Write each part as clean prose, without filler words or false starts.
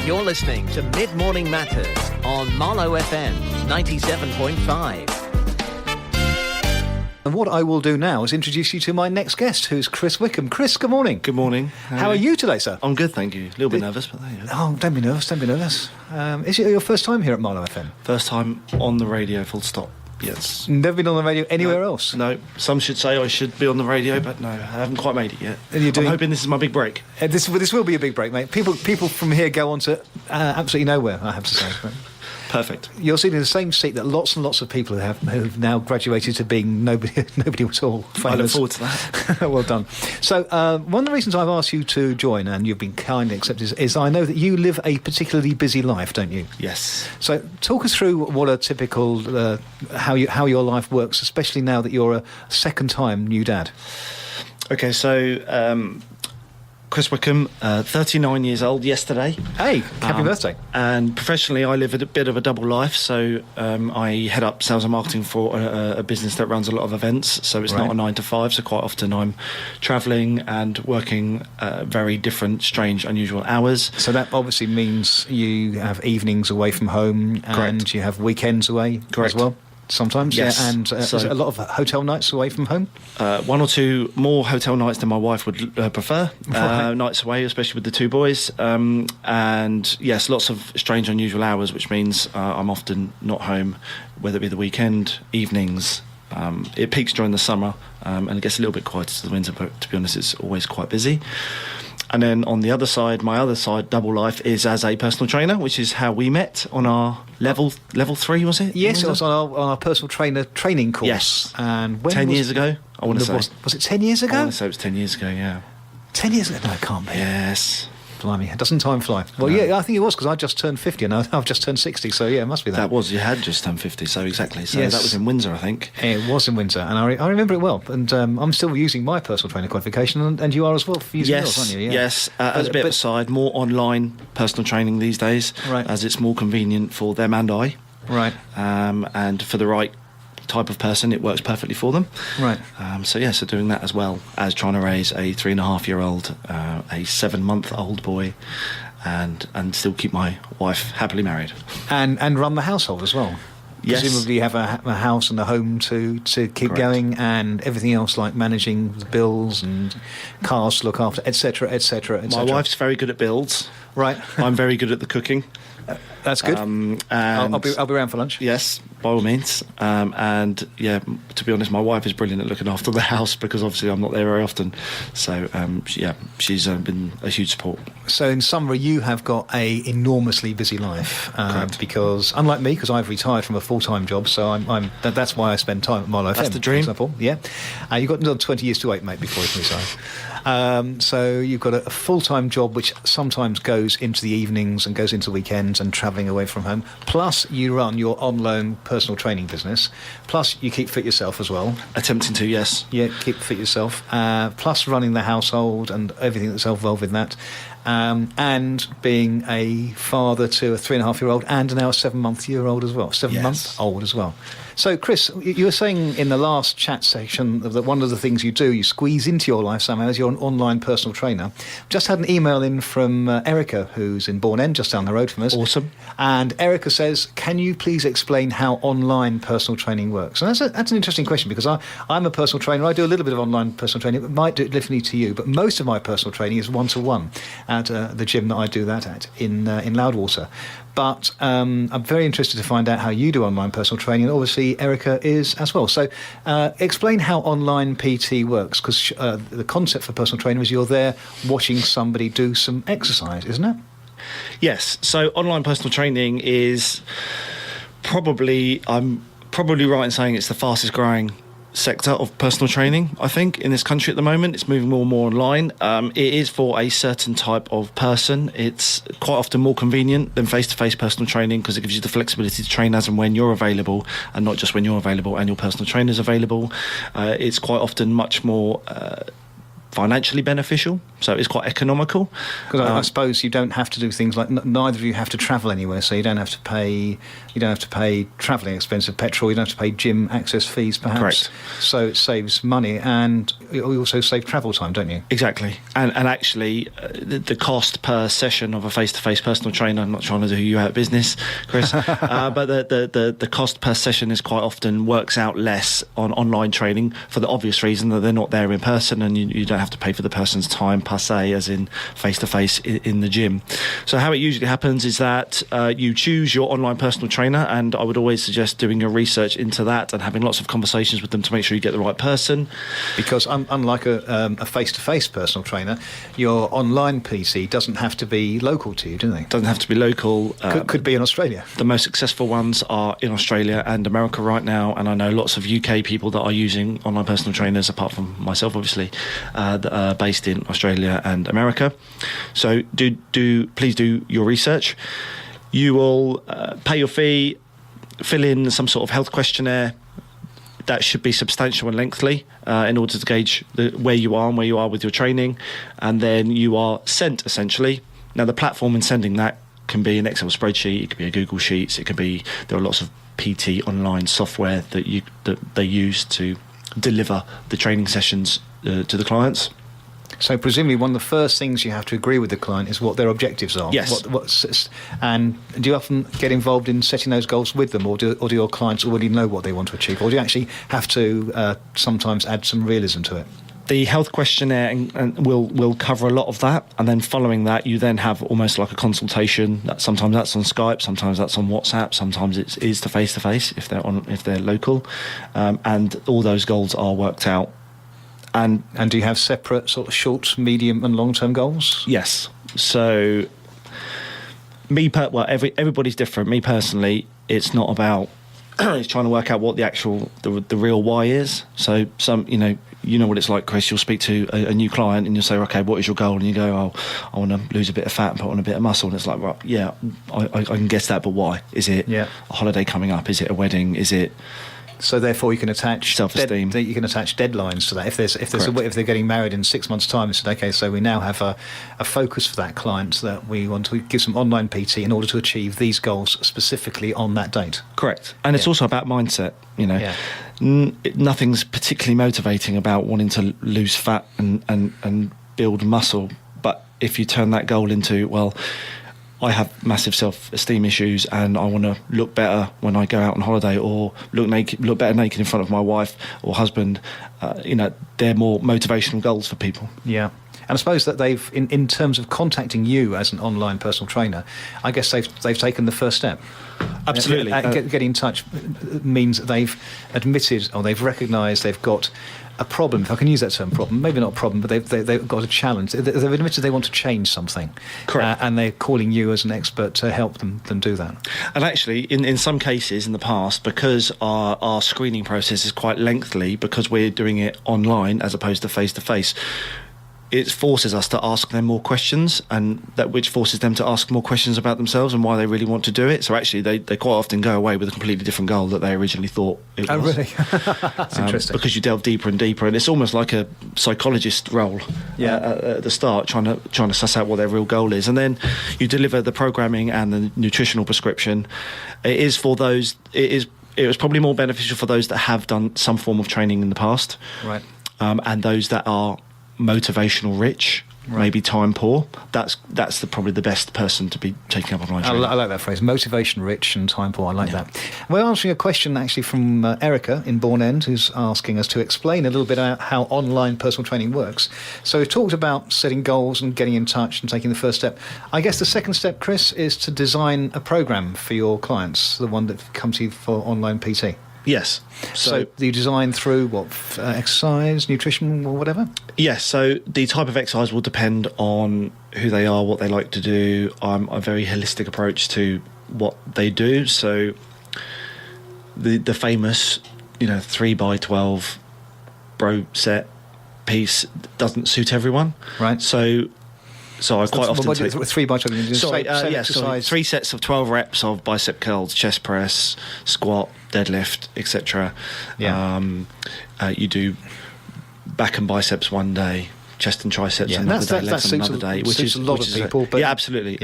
You're listening to Mid-Morning Matters on Marlow FM 97.5. And what I will do now is introduce you to my next guest, who's Chris Wickham. Chris, good morning. Good morning. How are you today, sir? I'm good, thank you. A little bit nervous, but there you go. Oh, don't be nervous, don't be nervous. Is it your first time here at Marlow FM? First time on the radio, full stop. Yes. Never been on the radio anywhere else? No. Some should say I should be on the radio, but no, I haven't quite made it yet. And you're doing... I'm hoping this is my big break. This will be a big break, mate. People from here go on to absolutely nowhere, I have to say. Perfect. You're sitting in the same seat that lots and lots of people who've now graduated to being nobody at all famous. I look forward to that. Well done. So one of the reasons I've asked you to join, and you've been kindly accepted, is I know that you live a particularly busy life, don't you? Yes. So talk us through what a typical how your life works, especially now that you're a second-time new dad. Okay, so Chris Wickham, 39 years old yesterday. Hey, happy birthday. And professionally, I live a bit of a double life. So I head up sales and marketing for a business that runs a lot of events. So it's not a 9 to 5. So quite often I'm travelling and working very different, strange, unusual hours. So that obviously means you have evenings away from home. And Correct. You have weekends away as well. Sometimes, yes. Yeah, and so is it a lot of hotel nights away from home? One or two more hotel nights than my wife would prefer. Nights away, especially with the two boys. And yes, lots of strange, unusual hours, which means I'm often not home, whether it be the weekend, evenings. It peaks during the summer and it gets a little bit quieter to the winter, but to be honest, it's always quite busy. And then on the other side, my other side, double life, is as a personal trainer, which is how we met on our level 3, was it? Yes, it was on our personal trainer training course. Yes. And when 10 years ago, I want to say. Was it 10 years ago? I want to say it was 10 years ago, yeah. 10 years ago? No, it can't be. Yes. Blimey, doesn't time fly? Well, No. yeah, I think it was because I just turned 50 and I've just turned 60, so yeah, it must be that. You had just turned 50, so exactly. So Yes. that was in Windsor, I think. It was in Windsor, and I remember it well. And I'm still using my personal trainer qualification, and you are as well for using yours, aren't you? Yeah. Yes. As a bit of a side, more online personal training these days, Right. as it's more convenient for them and I. Right. And for the right type of person, it works perfectly for them. Right. So doing that as well as trying to raise a 3.5-year-old, a 7-month-old boy, and still keep my wife happily married. And run the household as well. Yes. Presumably you have a house and a home to keep Correct. going, and everything else like managing the bills and cars to look after, etc., etc., etc. My wife's very good at builds. Right. I'm very good at the cooking. That's good. And I'll be around for lunch. Yes, by all means. And yeah, to be honest, my wife is brilliant at looking after the house because obviously I'm not there very often. So she's been a huge support. So in summary, you have got a enormously busy life because unlike me, because I've retired from a full-time job, so that's why I spend time at Marlow FM. That's the dream. For example. Yeah, you've got another 20 years to wait, mate, before you can retire. So you've got a full-time job which sometimes goes into the evenings and goes into weekends and travelling away from home. Plus, you run your on-loan personal training business. Plus, you keep fit yourself as well. Attempting to, yes. Yeah, keep fit yourself. Plus, running the household and everything that's involved with that. And being a father to a 3.5-year-old and now a 7-month-old as well. 7-month-old as well. So, Chris, you were saying in the last chat section that one of the things you do, you squeeze into your life somehow, is you're an online personal trainer. Just had an email in from Erica, who's in Bourne End, just down the road from us. Awesome. And Erica says, can you please explain how online personal training works? And that's an interesting question, because I'm a personal trainer. I do a little bit of online personal training. It might do it differently to you, but most of my personal training is one-to-one at the gym that I do that at in Loudwater. But I'm very interested to find out how you do online personal training, and obviously Erica is as well. So explain how online PT works, because the concept for personal training is you're there watching somebody do some exercise, isn't it? Yes. So online personal training is I'm probably right in saying it's the fastest growing sector of personal training, I think, in this country at the moment. It's moving more and more online. It is for a certain type of person. It's quite often more convenient than face-to-face personal training because it gives you the flexibility to train as and when you're available, and not just when you're available and your personal trainer's available. It's quite often much more financially beneficial, so it's quite economical. Because I suppose you don't have to do things like neither of you have to travel anywhere, so you don't have to pay travelling expensive petrol. You don't have to pay gym access fees, perhaps. Correct. So it saves money, and you also save travel time, don't you? Exactly, and actually, the cost per session of a face-to-face personal trainer. I'm not trying to do you out of business, Chris, but the cost per session is quite often works out less on online training for the obvious reason that they're not there in person, and you don't have to pay for the person's time per se, as in face-to-face in the gym. So how it usually happens is that you choose your online personal trainer, and I would always suggest doing your research into that and having lots of conversations with them to make sure you get the right person. Because unlike a face-to-face personal trainer, your online PC doesn't have to be local to you, do they? Doesn't have to be local. Could be in Australia. The most successful ones are in Australia and America right now, and I know lots of UK people that are using online personal trainers, apart from myself, obviously, that are based in Australia and America. So please do your research. You will pay your fee, fill in some sort of health questionnaire. That should be substantial and lengthy in order to gauge where you are and where you are with your training, and then you are sent essentially. Now the platform in sending that can be an Excel spreadsheet, it could be a Google Sheets, there are lots of PT online software that they use to deliver the training sessions to the clients. So presumably one of the first things you have to agree with the client is what their objectives are. Yes. And do you often get involved in setting those goals with them, or do your clients already know what they want to achieve, or do you actually have to sometimes add some realism to it? The health questionnaire and will cover a lot of that, and then following that you then have almost like a consultation. Sometimes that's on Skype, sometimes that's on WhatsApp, sometimes it is to face if they're local, and all those goals are worked out. And do you have separate sort of short, medium and long-term goals? Yes. So everybody's different. Me personally, it's not about it's trying to work out what the real why is. So you know what it's like, Chris. You'll speak to a new client and you'll say, okay, what is your goal? And you go, oh, I want to lose a bit of fat and put on a bit of muscle. And it's like, right, yeah, I can guess that, but why? Is it a holiday coming up? Is it a wedding? Is it... So therefore, you can attach self-esteem. You can attach deadlines to that. If they're getting married in 6 months' time, it's okay. So we now have a focus for that client that we want to give some online PT in order to achieve these goals specifically on that date. Correct, and it's also about mindset. Nothing's particularly motivating about wanting to lose fat and build muscle. But if you turn that goal into, well, I have massive self-esteem issues and I want to look better when I go out on holiday, or look better naked in front of my wife or husband, they're more motivational goals for people. Yeah. And I suppose that they've, in terms of contacting you as an online personal trainer, I guess they've taken the first step. Absolutely. Getting in touch means they've admitted, or they've recognised they've got a problem, if I can use that term, problem, maybe not a problem, but they've got a challenge. They've admitted they want to change something. Correct. And they're calling you as an expert to help them do that. And actually, in some cases in the past, because our screening process is quite lengthy, because we're doing it online as opposed to face-to-face, it forces us to ask them more questions, and which forces them to ask more questions about themselves and why they really want to do it. So actually, they quite often go away with a completely different goal that they originally thought it was. Oh, really? That's interesting. Because you delve deeper and deeper, and it's almost like a psychologist role at the start, trying to suss out what their real goal is, and then you deliver the programming and the nutritional prescription. It is for those. It was probably more beneficial for those that have done some form of training in the past, right? And those that are motivational rich, maybe time poor. That's probably the best person to be taking up online training. I like that phrase, motivation rich and time poor. I like that. We're answering a question actually from Erica in Bourne End, who's asking us to explain a little bit about how online personal training works. So we've talked about setting goals and getting in touch and taking the first step. I guess the second step, Chris, is to design a program for your clients, the one that comes to you for online PT. Yes. So you design through what, exercise, nutrition, or whatever? Yes. So the type of exercise will depend on who they are, what they like to do. I'm a very holistic approach to what they do. So the famous, 3x12 bro set piece doesn't suit everyone. Right. So I quite often take 3x12. 3 sets of 12 reps of bicep curls, chest press, squat, deadlift, etc. Yeah. You do back and biceps one day, chest and triceps Yeah, another day, that legs on suits another day, suits a lot of people. But yeah, absolutely.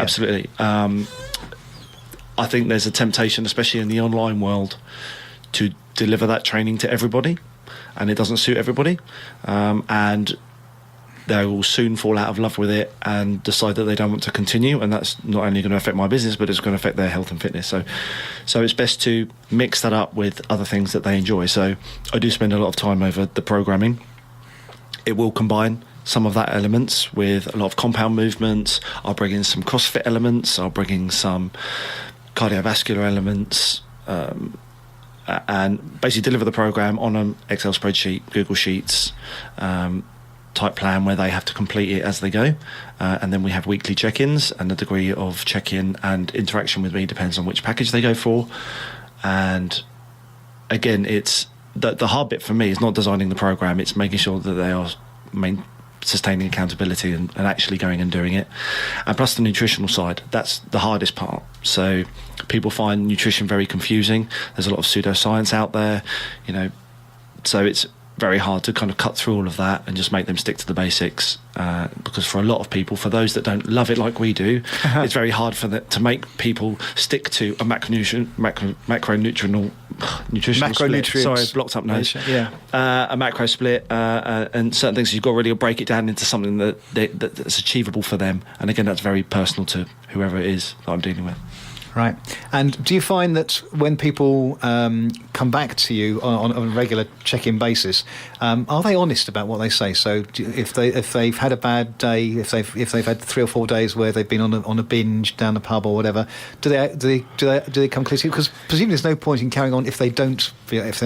I think there's a temptation, especially in the online world, to deliver that training to everybody, and it doesn't suit everybody, and they will soon fall out of love with it and decide that they don't want to continue, and that's not only going to affect my business, but it's going to affect their health and fitness. So it's best to mix that up with other things that they enjoy. So I do spend a lot of time over the programming. It will combine some of that elements with a lot of compound movements. I'll bring in some CrossFit elements. I'll bring in some cardiovascular elements, and basically deliver the program on an Excel spreadsheet, Google Sheets type plan where they have to complete it as they go, and then we have weekly check-ins, and the degree of check-in and interaction with me depends on which package they go for. And again, it's the hard bit for me is not designing the program, it's making sure that they are sustaining accountability and actually going and doing it. And plus the nutritional side, that's the hardest part. So people find nutrition very confusing. There's a lot of pseudoscience out there, so it's very hard to kind of cut through all of that and just make them stick to the basics, because for a lot of people, for those that don't love it like we do, it's very hard to make people stick to a macronutritional split. Sorry, blocked up nose. A macro split, and certain things you've got to really break it down into something that's achievable for them. And again, that's very personal to whoever it is that I'm dealing with. Right. And do you find that when people come back to you on a regular check-in basis, are they honest about what they say? So if they've had a bad day, if they've had 3 or 4 days where they've been on a binge down the pub or whatever, do they come clear to you? Because presumably there's no point in carrying on if they're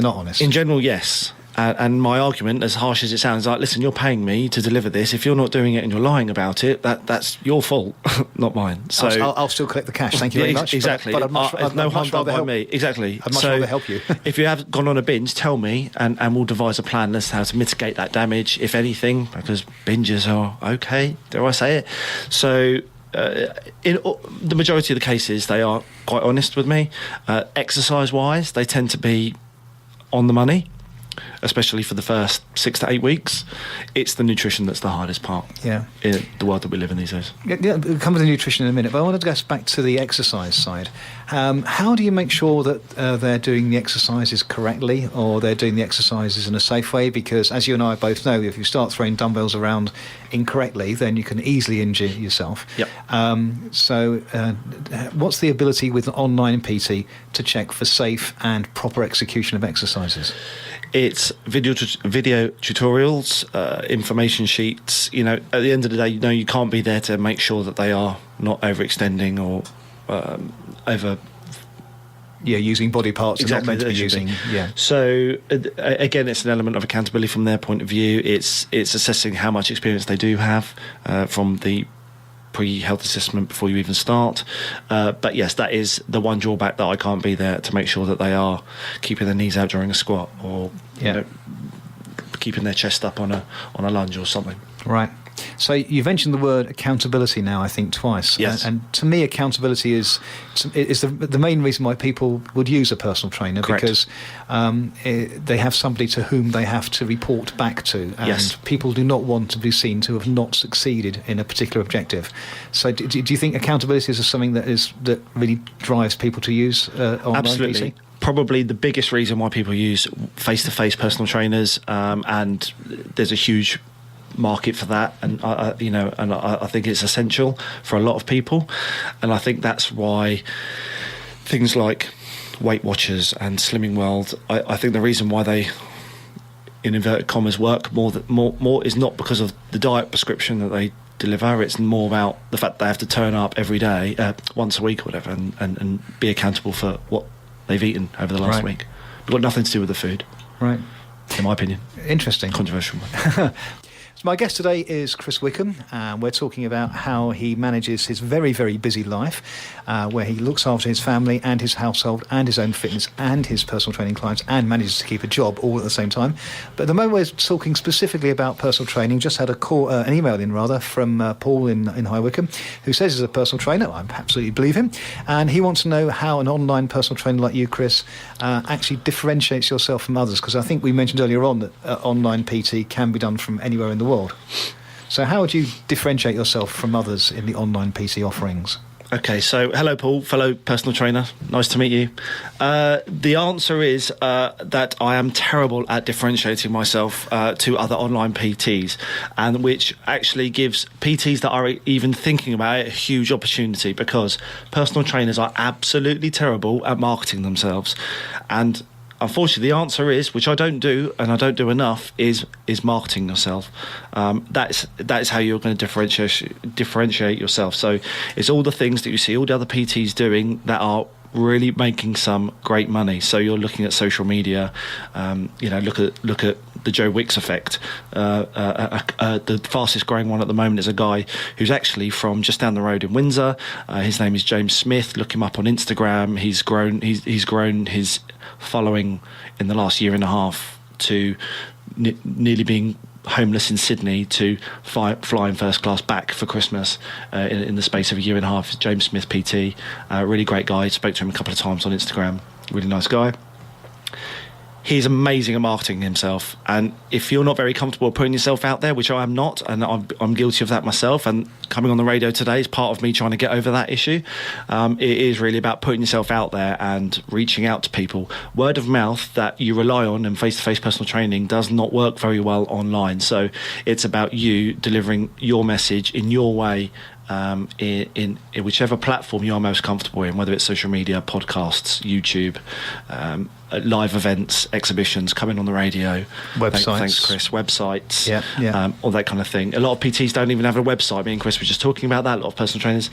not honest. In general, yes. And my argument, as harsh as it sounds, like, listen, you're paying me to deliver this. If you're not doing it and you're lying about it, that's your fault, not mine. So I'll still collect the cash. Thank you very much. Exactly. But I'd no much harm rather done by help. me. Exactly. I'd much rather help you. If you have gone on a binge, tell me, and we'll devise a plan as to how to mitigate that damage, if anything, because binges are okay. Dare I say it? So. In the majority of the cases, they are quite honest with me. Exercise-wise, they tend to be on the money, especially for the first 6 to 8 weeks. It's the nutrition that's the hardest part. Yeah. In the world that we live in these days. Yeah, we'll come to the nutrition in a minute, but I wanted to go back to the exercise side. How do you make sure that they're doing the exercises correctly, or they're doing the exercises in a safe way? Because as you and I both know, if you start throwing dumbbells around incorrectly, then you can easily injure yourself. Yep. So what's the ability with an online PT to check for safe and proper execution of exercises? It's video tutorials, information sheets. At the end of the day, you can't be there to make sure that they are not overextending or using body parts exactly are not meant to be using. Yeah. So again, it's an element of accountability from their point of view. It's assessing how much experience they do have from the pre-health assessment before you even start. But yes, that is the one drawback, that I can't be there to make sure that they are keeping their knees out during a squat, or keeping their chest up on a lunge or something. Right. So you've mentioned the word accountability now, I think, twice. Yes. And to me, accountability is the main reason why people would use a personal trainer. Correct. Because they have somebody to whom they have to report back to. And Yes. people do not want to be seen to have not succeeded in a particular objective. So do you think accountability is something that really drives people to use online Absolutely. PT? Probably the biggest reason why people use face-to-face personal trainers, and there's a huge market for that, and I think it's essential for a lot of people, and I think that's why things like Weight Watchers and Slimming World, I think the reason why they, in inverted commas, work more is not because of the diet prescription that they deliver. It's more about the fact they have to turn up every day, once a week or whatever, and be accountable for what they've eaten over the last Right. week. It's got nothing to do with the food, Right. in my opinion. Interesting. Controversial. So my guest today is Chris Wickham, and we're talking about how he manages his very, very busy life, where he looks after his family and his household and his own fitness and his personal training clients, and manages to keep a job all at the same time. But at the moment we're talking specifically about personal training. Just had an email in from Paul in High Wycombe, who says he's a personal trainer. I absolutely believe him. And he wants to know how an online personal trainer like you, Chris, actually differentiates yourself from others, because I think we mentioned earlier on that online PT can be done from anywhere in the world. So how would you differentiate yourself from others in the online PT offerings? Okay, so hello, Paul, fellow personal trainer. Nice to meet you. The answer is that I am terrible at differentiating myself to other online PTs, and which actually gives PTs that are even thinking about it a huge opportunity, because personal trainers are absolutely terrible at marketing themselves. And unfortunately, the answer is, which I don't do, and I don't do enough, is marketing yourself. That's how you're going to differentiate yourself. So it's all the things that you see all the other PTs doing that are really making some great money. So you're looking at social media. Look at the Joe Wicks effect. The fastest growing one at the moment is a guy who's actually from just down the road in Windsor. His name is James Smith. Look him up on Instagram. He's grown his following in the last year and a half to nearly being homeless in Sydney to flying first class back for Christmas in the space of a year and a half. James Smith PT, really great guy. Spoke to him a couple of times on Instagram. Really nice guy. He's amazing at marketing himself, and if you're not very comfortable putting yourself out there, which I am not, and I'm guilty of that myself, and coming on the radio today is part of me trying to get over that issue. It is really about putting yourself out there and reaching out to people. Word of mouth that you rely on in face-to-face personal training does not work very well online, so it's about you delivering your message in your way, in whichever platform you are most comfortable in, whether it's social media, podcasts, YouTube, live events, exhibitions, coming on the radio, websites. Thanks, Chris. Websites, yeah. All that kind of thing. A lot of PTs don't even have a website. Me and Chris were just talking about that. A lot of personal trainers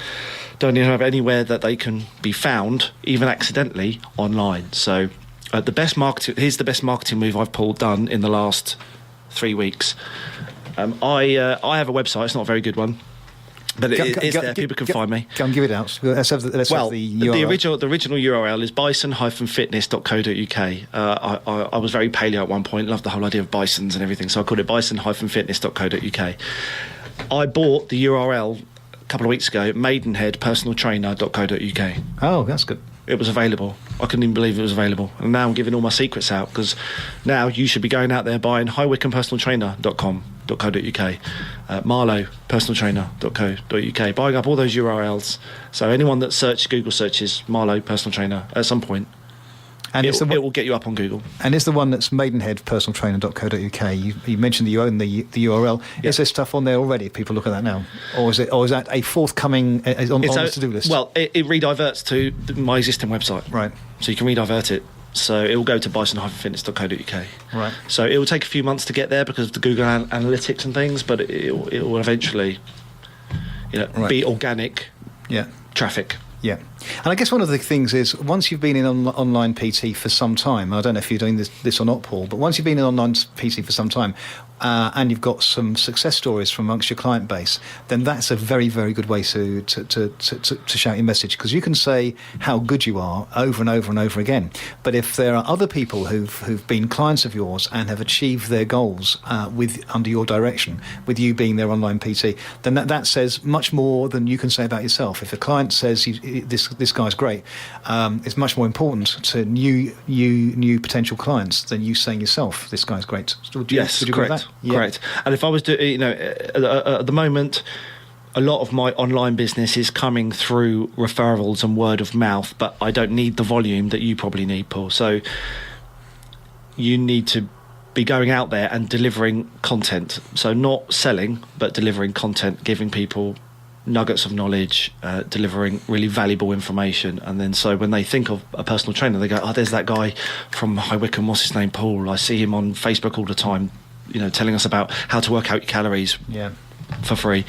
don't even have anywhere that they can be found, even accidentally, online. So here's the best marketing move I've done in the last 3 weeks. I have a website. It's not a very good one, but it's there. People can find me. Go and give it out. Let's have the URL. The original URL is bison-fitness.co.uk. I was very paleo at one point, loved the whole idea of bisons and everything, so I called it bison-fitness.co.uk. I bought the URL a couple of weeks ago, maidenheadpersonaltrainer.co.uk. Oh, that's good. It was available. I couldn't even believe it was available. And now I'm giving all my secrets out, because now you should be going out there buying highwickhampersonaltrainer.com.co.uk, Marlow personaltrainer.co.uk, buying up all those URLs. So anyone that Google searches Marlow personal trainer at some point, and it will get you up on Google. And it's the one that's maidenheadpersonaltrainer.co.uk. You mentioned that you own the URL. Yeah. Is there stuff on there already? People look at that now, or is that a forthcoming on the to-do list? Well, it rediverts to my existing website, right? So you can redivert it. So it will go to bison-fitness.co.uk. Right. So it will take a few months to get there because of the Google analytics and things, but it will eventually, be organic. Yeah. Traffic. Yeah. And I guess one of the things is, once you've been in online PT for some time, I don't know if you're doing this or not, Paul, but once you've been in online PT for some time, and you've got some success stories from amongst your client base, then that's a very, very good way to shout your message, because you can say how good you are over and over and over again. But if there are other people who've been clients of yours and have achieved their goals under your direction, with you being their online PT, then that says much more than you can say about yourself. If a client says this guy's great, it's much more important to new potential clients than you saying yourself, this guy's great. Yes, correct. Yeah. Correct. And if I was at the moment, a lot of my online business is coming through referrals and word of mouth, but I don't need the volume that you probably need, Paul. So you need to be going out there and delivering content. So not selling, but delivering content, giving people nuggets of knowledge, delivering really valuable information. And then so when they think of a personal trainer, they go, oh, there's that guy from High Wycombe, what's his name, Paul? I see him on Facebook all the time, telling us about how to work out your calories for free.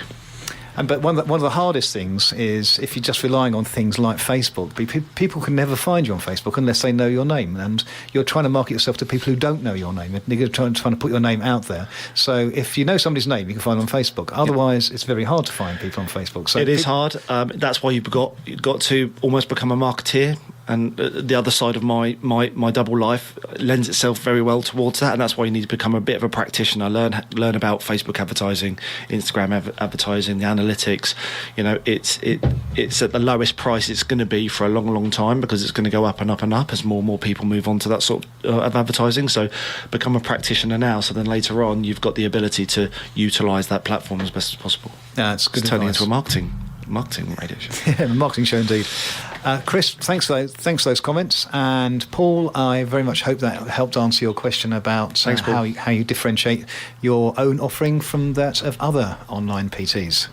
But one of the hardest things is if you're just relying on things like Facebook. People can never find you on Facebook unless they know your name, and you're trying to market yourself to people who don't know your name. You're trying to put your name out there. So if you know somebody's name, you can find them on Facebook. Otherwise, it's very hard to find people on Facebook. So it is hard. That's why you've got to almost become a marketeer. And the other side of my double life lends itself very well towards that, and that's why you need to become a bit of a practitioner. Learn about Facebook advertising, Instagram advertising, the analytics. it's at the lowest price it's going to be for a long time, because it's going to go up and up and up as more and more people move on to that sort of advertising. So become a practitioner now, so then later on you've got the ability to utilise that platform as best as possible. That's good. It's turning into a marketing radio show. Yeah, a marketing show indeed. Chris, thanks for those comments. And Paul, I very much hope that helped answer your question about how you differentiate your own offering from that of other online PTs.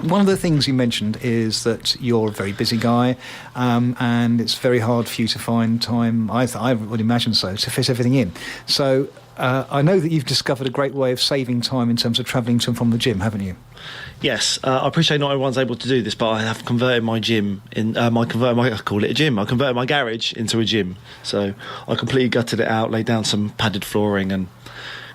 One of the things you mentioned is that you're a very busy guy, and it's very hard for you to find time, I would imagine so, to fit everything in. So I know that you've discovered a great way of saving time in terms of travelling to and from the gym, haven't you? Yes, I appreciate not everyone's able to do this, but I have converted my gym I call it a gym. I converted my garage into a gym. So I completely gutted it out, laid down some padded flooring, and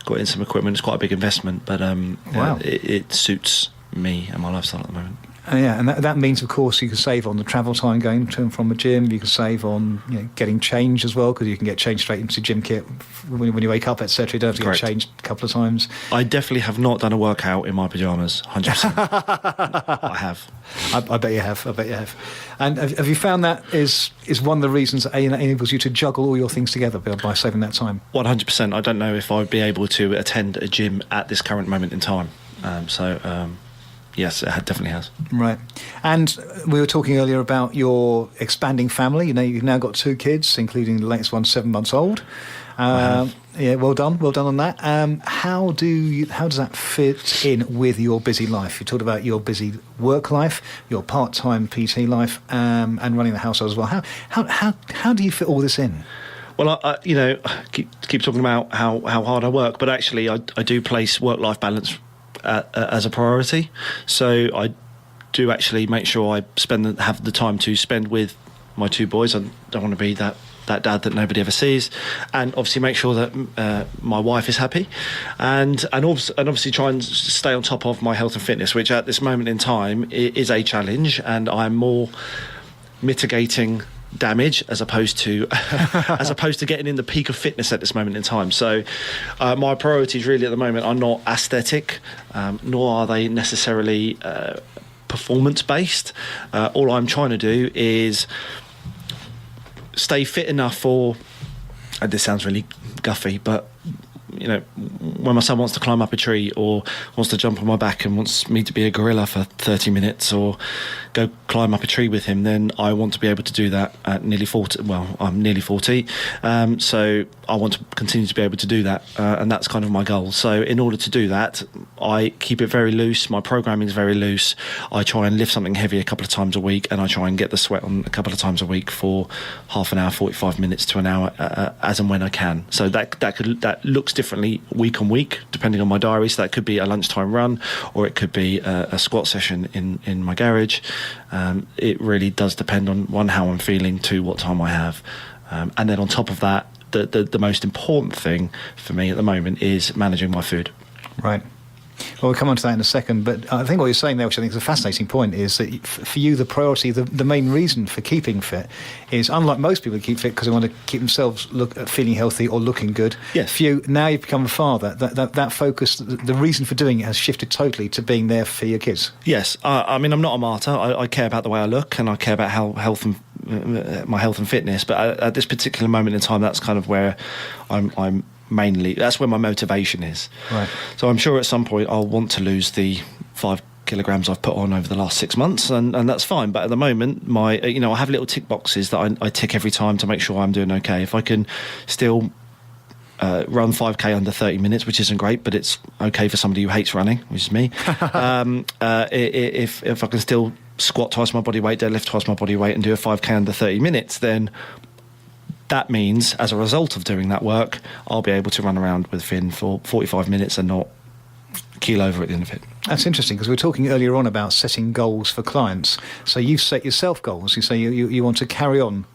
got in some equipment. It's quite a big investment, but wow. It suits me and my lifestyle at the moment. Yeah, and that means, of course, you can save on the travel time going to and from the gym. You can save on getting changed as well, because you can get changed straight into gym kit when you wake up, etc. You don't have to Correct. get changed a couple of times. I definitely have not done a workout in my pyjamas, 100%. I have. I bet you have. And have you found that is one of the reasons that enables you to juggle all your things together by saving that time? 100%. I don't know if I would be able to attend a gym at this current moment in time. Yes, it definitely has. Right. And we were talking earlier about your expanding family. You've now got 2 kids, including the latest one, 7 months old. Yeah, well done on that. How does that fit in with your busy life? You talked about your busy work life, your part-time PT life, and running the household as well. How do you fit all this in? Well, I keep talking about how hard I work, but actually I do place work-life balance as a priority. So I do actually make sure I have the time to spend with my 2 boys. I don't want to be that dad that nobody ever sees, and obviously make sure that my wife is happy, and obviously try and stay on top of my health and fitness, which at this moment in time is a challenge, and I'm more mitigating damage as opposed to getting in the peak of fitness at this moment in time. So my priorities really at the moment are not aesthetic, nor are they necessarily performance based. All I'm trying to do is stay fit enough for, and this sounds really guffy, but when my son wants to climb up a tree or wants to jump on my back and wants me to be a gorilla for 30 minutes or go climb up a tree with him, then I want to be able to do that at nearly 40. Well, I'm nearly 40, so I want to continue to be able to do that, and that's kind of my goal. So in order to do that, I keep it very loose. My programming is very loose. I try and lift something heavy a couple of times a week, and I try and get the sweat on a couple of times a week for half an hour, 45 minutes to an hour, as and when I can. So that looks differently week on week depending on my diary. So that could be a lunchtime run, or it could be a squat session in my garage. It really does depend on, 1, how I'm feeling, 2, what time I have, and then on top of that, the most important thing for me at the moment is managing my food. Right. Well, we'll come on to that in a second, but I think what you're saying there, which I think is a fascinating point, is that for you, the priority, the main reason for keeping fit is, unlike most people who keep fit because they want to keep themselves feeling healthy or looking good. Yes. For you, now you've become a father, that focus, the reason for doing it has shifted totally to being there for your kids. Yes. I mean, I'm not a martyr. I care about the way I look, and I care about my health and fitness, but at this particular moment in time, that's kind of where I'm mainly, that's where my motivation is. Right. So I'm sure at some point I'll want to lose the 5 kilograms I've put on over the last 6 months, and that's fine. But at the moment, I have little tick boxes that I tick every time to make sure I'm doing okay. If I can still run 5k under 30 minutes, which isn't great, but it's okay for somebody who hates running, which is me. If I can still squat twice my body weight, deadlift twice my body weight, and do a 5k under 30 minutes, then that means, as a result of doing that work, I'll be able to run around with Finn for 45 minutes and not keel over at the end of it. That's interesting, because we were talking earlier on about setting goals for clients. So you've set yourself goals. You say you want to carry on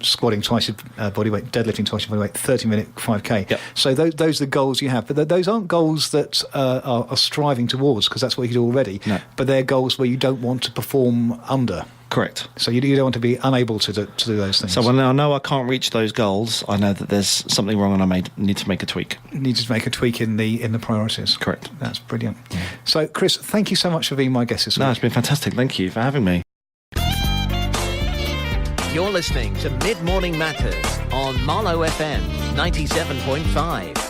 squatting twice your body weight, deadlifting twice your body weight, 30-minute 5k. Yep. So those are the goals you have. But those aren't goals that are striving towards, because that's what you do already. No. But they're goals where you don't want to perform under. Correct. So you don't want to be unable to do those things. So when I know I can't reach those goals, I know that there's something wrong, and I need to make a tweak. Need to make a tweak in the priorities. Correct. That's brilliant. Yeah. So Chris, thank you so much for being my guest this week. No, it's been fantastic. Thank you for having me. You're listening to Mid Morning Matters on Marlow FM 97.5.